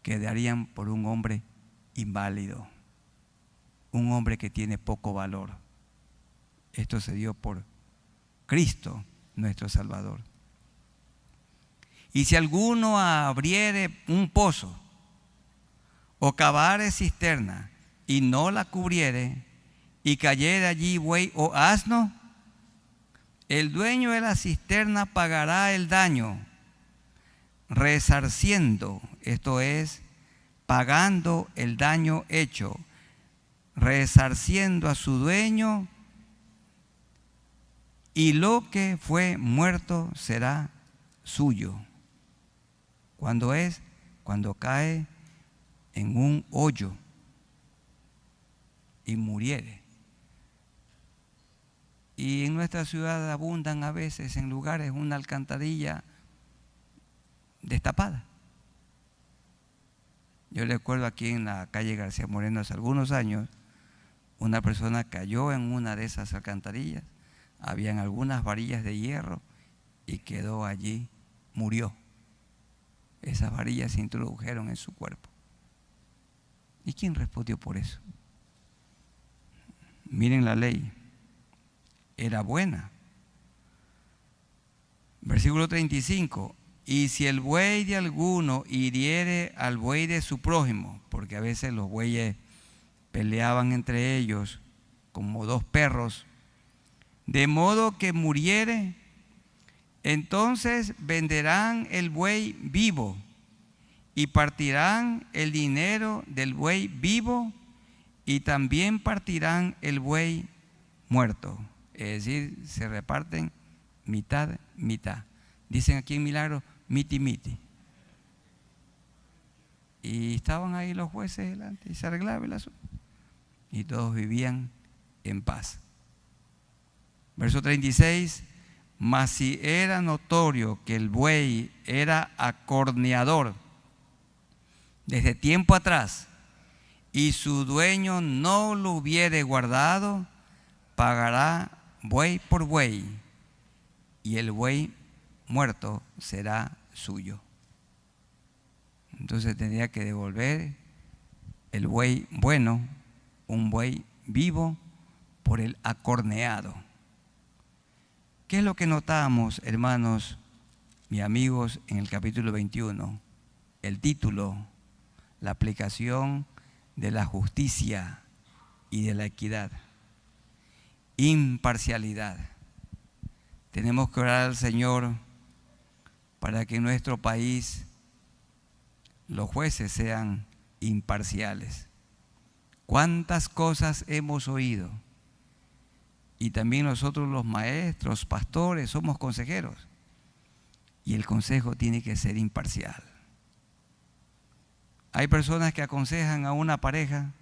que darían por un hombre inválido, un hombre que tiene poco valor. Esto se dio por Cristo, nuestro Salvador. Y si alguno abriere un pozo o cavare cisterna y no la cubriere, y cayere allí buey o asno, el dueño de la cisterna pagará el daño, resarciendo, esto es, pagando el daño hecho, resarciendo a su dueño, y lo que fue muerto será suyo. ¿Cuándo es? Cuando cae en un hoyo y muriere. Y en nuestra ciudad abundan a veces en lugares una alcantarilla destapada. Yo recuerdo aquí en la calle García Moreno hace algunos años, una persona cayó en una de esas alcantarillas, habían algunas varillas de hierro y quedó allí, murió. Esas varillas se introdujeron en su cuerpo. ¿Y quién respondió por eso? Miren la ley, era buena. Versículo 35, y si el buey de alguno hiriere al buey de su prójimo, porque a veces los bueyes peleaban entre ellos como dos perros, de modo que muriere, entonces venderán el buey vivo y partirán el dinero del buey vivo y también partirán el buey muerto. Es decir, se reparten mitad, mitad. Dicen aquí en Milagro, miti, miti. Y estaban ahí los jueces delante y se arreglaba el asunto. Y todos vivían en paz. Verso 36, mas si era notorio que el buey era acorneador desde tiempo atrás y su dueño no lo hubiere guardado, pagará buey por buey y el buey muerto será suyo. Entonces tendría que devolver el buey bueno, un buey vivo, por el acorneado. ¿Qué es lo que notamos, hermanos y amigos, en el capítulo 21? El título, la aplicación de la justicia y de la equidad. Imparcialidad. Tenemos que orar al Señor para que en nuestro país los jueces sean imparciales. ¿Cuántas cosas hemos oído? Y también nosotros los maestros, pastores, somos consejeros. Y el consejo tiene que ser imparcial. Hay personas que aconsejan a una pareja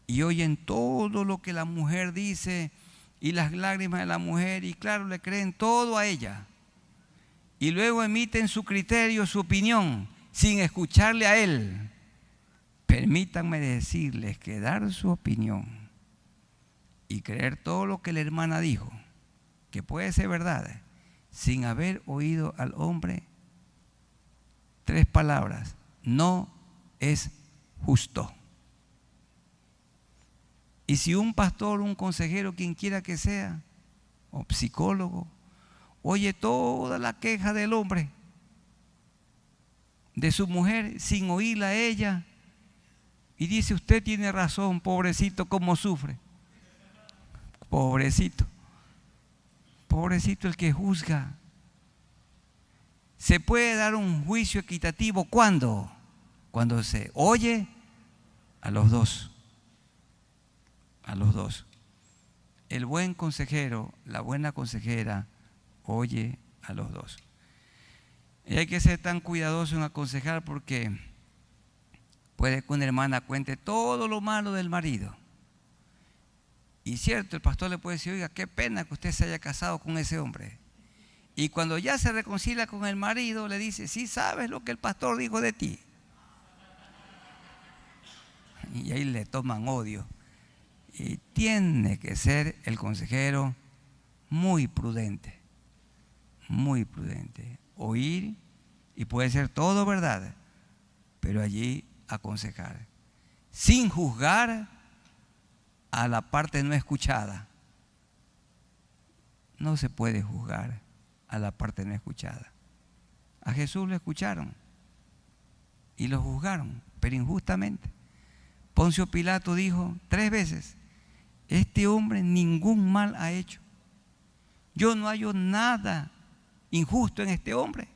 y oyen todo lo que la mujer dice y las lágrimas de la mujer y claro, le creen todo a ella. Y luego emiten su criterio, su opinión, sin escucharle a él. Permítanme decirles que dar su opinión y creer todo lo que la hermana dijo, que puede ser verdad, sin haber oído al hombre, 3 palabras, no es justo. Y si un pastor, un consejero, quien quiera que sea, o psicólogo, oye toda la queja del hombre, de su mujer, sin oírla a ella, y dice, usted tiene razón, pobrecito, cómo sufre. Pobrecito, pobrecito el que juzga. Se puede dar un juicio equitativo, ¿cuándo? Cuando se oye a los dos. A los dos. El buen consejero, la buena consejera, oye a los dos. Y hay que ser tan cuidadoso en aconsejar, porque puede que una hermana cuente todo lo malo del marido. Y cierto, el pastor le puede decir: oiga, qué pena que usted se haya casado con ese hombre. Y cuando ya se reconcilia con el marido, le dice: sí, sabes lo que el pastor dijo de ti. Y ahí le toman odio. Y tiene que ser el consejero muy prudente, oír, y puede ser todo verdad, pero allí aconsejar, sin juzgar a la parte no escuchada. No se puede juzgar a la parte no escuchada. A Jesús lo escucharon y lo juzgaron, pero injustamente. Poncio Pilato dijo 3 veces: este hombre ningún mal ha hecho. Yo no hallo nada injusto en este hombre.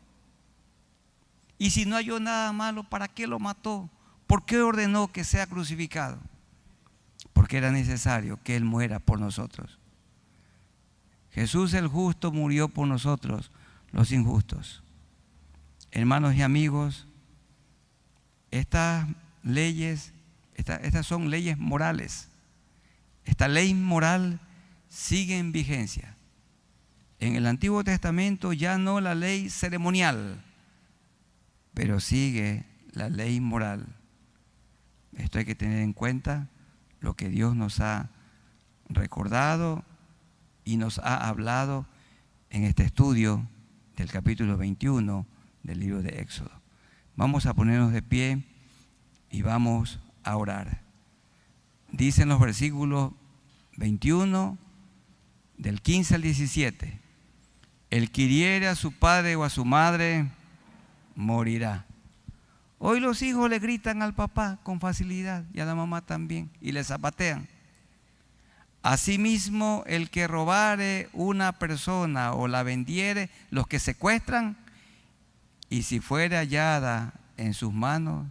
Y si no halló nada malo, ¿para qué lo mató? ¿Por qué ordenó que sea crucificado? Porque era necesario que Él muera por nosotros. Jesús el justo murió por nosotros, los injustos. Hermanos y amigos, estas leyes, estas son leyes morales. Esta ley moral sigue en vigencia. En el Antiguo Testamento ya no la ley ceremonial, pero sigue la ley moral. Esto hay que tener en cuenta, lo que Dios nos ha recordado y nos ha hablado en este estudio del capítulo 21 del libro de Éxodo. Vamos a ponernos de pie y vamos a orar. Dicen los versículos 21 del 15 al 17: el que hiriere a su padre o a su madre morirá. Hoy los hijos le gritan al papá con facilidad, y a la mamá también, y le zapatean. Asimismo, el que robare una persona o la vendiere, los que secuestran, y si fuere hallada en sus manos,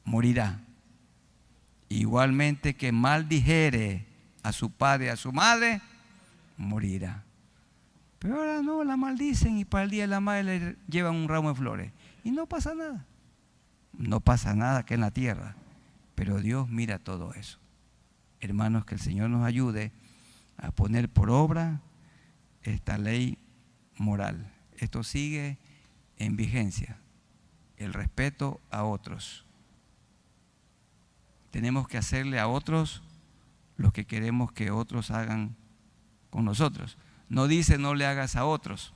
morirá. Igualmente, que maldijere a su padre y a su madre, morirá. Pero ahora no, la maldicen, y para el día de la madre le llevan un ramo de flores. Y no pasa nada. No pasa nada aquí en la tierra. Pero Dios mira todo eso. Hermanos, que el Señor nos ayude a poner por obra esta ley moral. Esto sigue en vigencia. El respeto a otros. Tenemos que hacerle a otros lo que queremos que otros hagan con nosotros. No dice no le hagas a otros,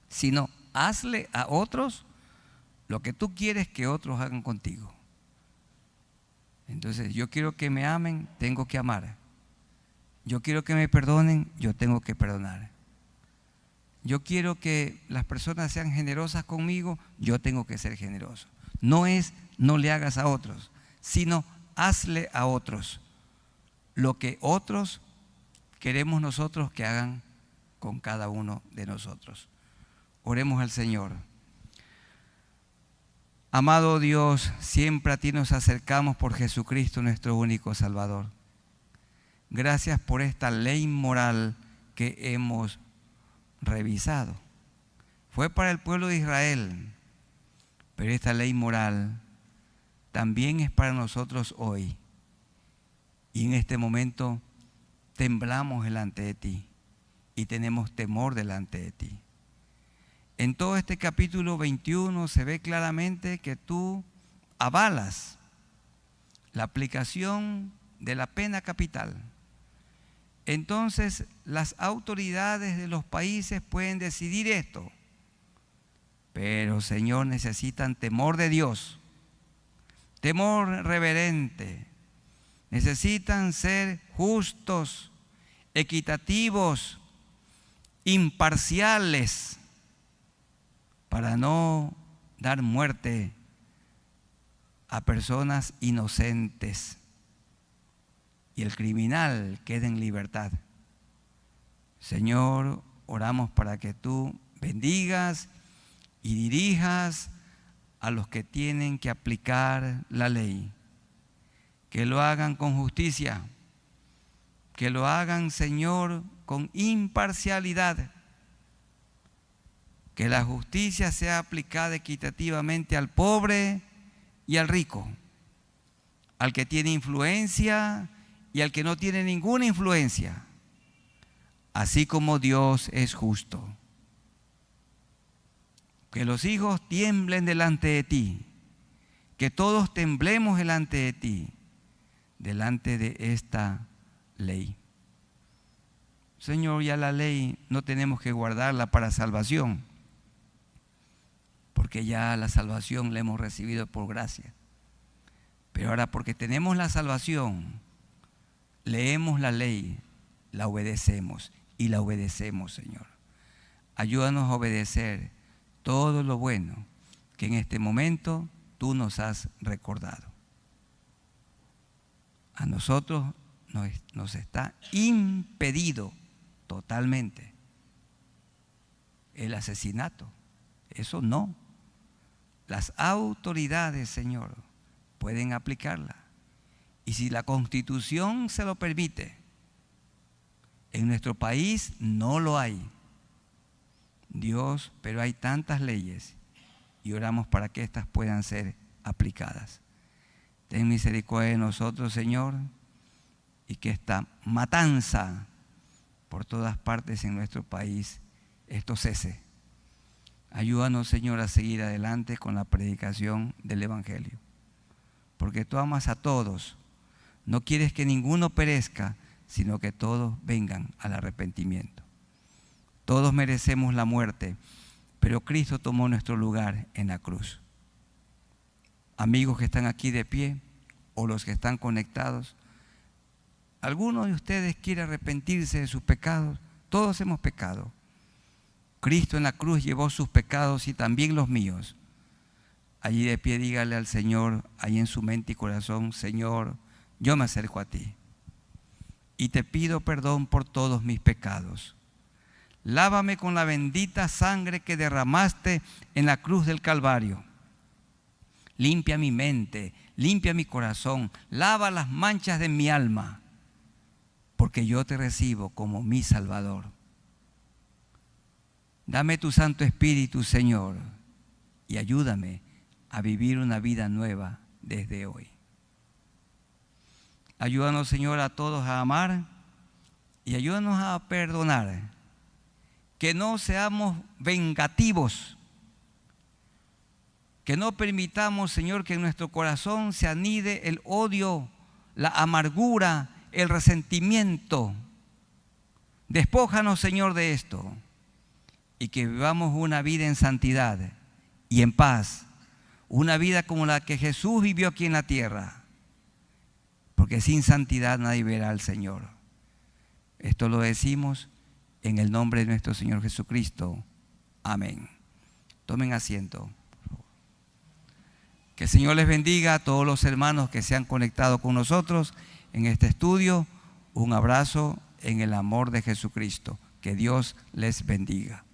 sino hazle a otros lo que tú quieres que otros hagan contigo. Entonces, yo quiero que me amen, tengo que amar. Yo quiero que me perdonen, yo tengo que perdonar. Yo quiero que las personas sean generosas conmigo, yo tengo que ser generoso. No es no le hagas a otros, sino hazle a otros lo que otros queremos nosotros que hagan con cada uno de nosotros. Oremos al Señor. Amado Dios, siempre a ti nos acercamos por Jesucristo, nuestro único Salvador. Gracias por esta ley moral que hemos revisado. Fue para el pueblo de Israel, pero esta ley moral también es para nosotros hoy. Y en este momento temblamos delante de ti y tenemos temor delante de ti. En todo este capítulo 21 se ve claramente que tú avalas la aplicación de la pena capital. Entonces las autoridades de los países pueden decidir esto, pero Señor, necesitan temor de Dios, temor reverente, necesitan ser justos, equitativos, imparciales, para no dar muerte a personas inocentes y el criminal quede en libertad. Señor, oramos para que tú bendigas y dirijas a los que tienen que aplicar la ley, que lo hagan con justicia, que lo hagan, Señor, con imparcialidad, Que la justicia sea aplicada equitativamente al pobre y al rico, al que tiene influencia y al que no tiene ninguna influencia, así como Dios es justo. Que los hijos tiemblen delante de ti, que todos temblemos delante de ti, delante de esta ley. Señor, ya la ley no tenemos que guardarla para salvación, porque ya la salvación la hemos recibido por gracia. Pero ahora, porque tenemos la salvación, leemos la ley, la obedecemos y la obedecemos, Señor. Ayúdanos a obedecer todo lo bueno que en este momento tú nos has recordado. A nosotros nos está impedido totalmente el asesinato. Eso no. Las autoridades, Señor, pueden aplicarla. Y si la Constitución se lo permite, en nuestro país no lo hay. Dios, pero hay tantas leyes y oramos para que éstas puedan ser aplicadas. Ten misericordia de nosotros, Señor, y que esta matanza por todas partes en nuestro país, esto cese. Ayúdanos, Señor, a seguir adelante con la predicación del Evangelio, porque tú amas a todos, no quieres que ninguno perezca, sino que todos vengan al arrepentimiento. Todos merecemos la muerte, pero Cristo tomó nuestro lugar en la cruz. Amigos que están aquí de pie o los que están conectados, ¿alguno de ustedes quiere arrepentirse de sus pecados? Todos hemos pecado. Cristo en la cruz llevó sus pecados y también los míos. Allí de pie dígale al Señor, ahí en su mente y corazón: Señor, yo me acerco a ti y te pido perdón por todos mis pecados. Lávame con la bendita sangre que derramaste en la cruz del Calvario. Limpia mi mente, limpia mi corazón, lava las manchas de mi alma, porque yo te recibo como mi Salvador. Dame tu Santo Espíritu, Señor, y ayúdame a vivir una vida nueva desde hoy. Ayúdanos, Señor, a todos a amar y ayúdanos a perdonar. Que no seamos vengativos, que no permitamos, Señor, que en nuestro corazón se anide el odio, la amargura, el resentimiento. Despójanos, Señor, de esto y que vivamos una vida en santidad y en paz, una vida como la que Jesús vivió aquí en la tierra, porque sin santidad nadie verá al Señor. Esto lo decimos en el nombre de nuestro Señor Jesucristo. Amén. Tomen asiento. Que el Señor les bendiga a todos los hermanos que se han conectado con nosotros en este estudio. Un abrazo en el amor de Jesucristo. Que Dios les bendiga.